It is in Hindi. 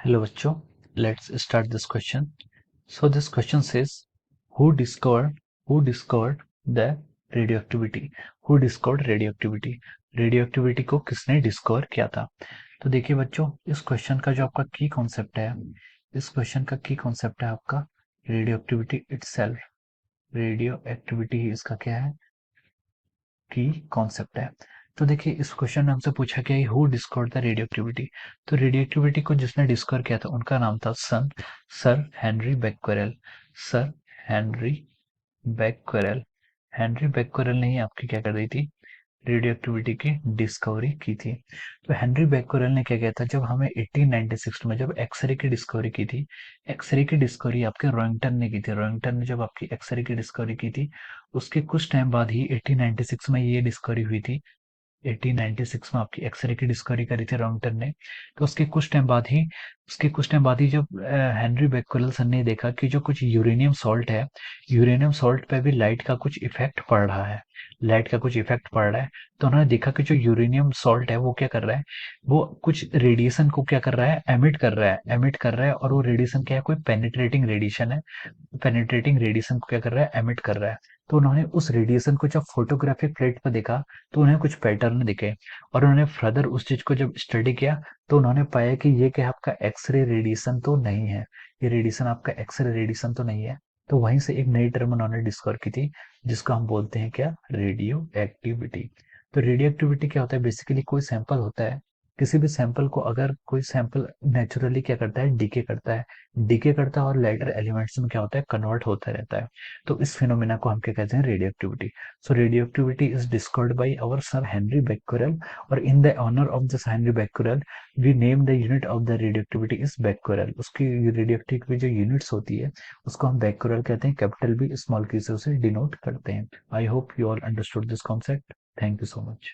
Hello बच्चों, let's start this question. So this question says, who discovered the radioactivity? Who discovered radioactivity? Radioactivity को किसने डिस्कवर किया था? तो देखिए बच्चों, इस क्वेश्चन का जो आपका की कॉन्सेप्ट है, इस क्वेश्चन का की कॉन्सेप्ट है आपका रेडियोएक्टिविटी इटसेल्फ। रेडियो एक्टिविटी ही इसका क्या है, की कॉन्सेप्ट है। तो देखिए इस क्वेश्चन में हमसे पूछा गया है हु डिस्कवर्ड द रेडियोएक्टिविटी। तो रेडियोएक्टिविटी को जिसने डिस्कवर किया था उनका नाम था Sir Henry Becquerel. Sir Henry Becquerel. Henry Becquerel ने ही आपकी क्या कर दी थी, रेडियोएक्टिविटी की डिस्कवरी की थी। तो हेनरी बेक्वेरेल ने क्या किया था, जब हमें 1896 में जब एक्सरे की डिस्कवरी की थी, एक्सरे की डिस्कवरी आपके रॉयंगटन ने की थी। रॉयंगटन ने जब आपकी एक्सरे की डिस्कवरी की थी, उसके कुछ टाइम बाद ही 1896 में ये डिस्कवरी हुई थी। 1896 में आपकी एक्सरे की डिस्कवरी करी थी रॉन्गटन ने। तो उसके कुछ टाइम बाद ही जब हेनरी बेक्वेरेल सर ने देखा कि जो कुछ यूरेनियम सॉल्ट है, यूरेनियम सॉल्ट पे भी लाइट का कुछ इफेक्ट पड़ रहा है, लाइट का कुछ इफेक्ट पड़ रहा है। तो उन्होंने देखा कि जो यूरेनियम सॉल्ट है वो क्या कर रहा है, वो कुछ रेडिएशन को क्या कर रहा है, एमिट कर रहा है। और वो रेडिएशन क्या है, कोई पेनिट्रेटिंग रेडिएशन है। पेनिट्रेटिंग रेडिएशन को क्या कर रहा है, एमिट कर रहा है। तो उन्होंने उस रेडिएशन को जब फोटोग्राफिक प्लेट पर देखा, तो उन्हें कुछ पैटर्न दिखे। और उन्होंने फर्दर उस चीज को जब स्टडी किया, तो उन्होंने पाया कि ये क्या आपका एक्सरे रेडिएशन तो नहीं है, ये रेडिएशन आपका एक्सरे रेडिएशन तो नहीं है। तो वहीं से एक नई टर्म उन्होंने डिस्कवर की थी, जिसको हम बोलते हैं क्या, रेडियो एक्टिविटी। तो रेडियो एक्टिविटी क्या होता है, बेसिकली कोई सैंपल होता है, किसी भी सैंपल को अगर कोई सैंपल नेचुरली क्या करता है, डीके करता है और लाइटर एलिमेंट्स में क्या होता है, कन्वर्ट होता रहता है। तो इस फिनोमिना को हम क्या कहते हैं, radio activity. So radioactivity is discovered by our Sir Henry Becquerel, और in the honor of this Henry Becquerel, we name the unit of the radioactivity is Becquerel। उसकी रेडियोएक्टिविटी की जो यूनिट्स होती है उसको हम Becquerel कहते हैं, कैपिटल बी स्मॉल की से उसे डिनोट करते हैं। I hope you all understood this concept. Thank you so much.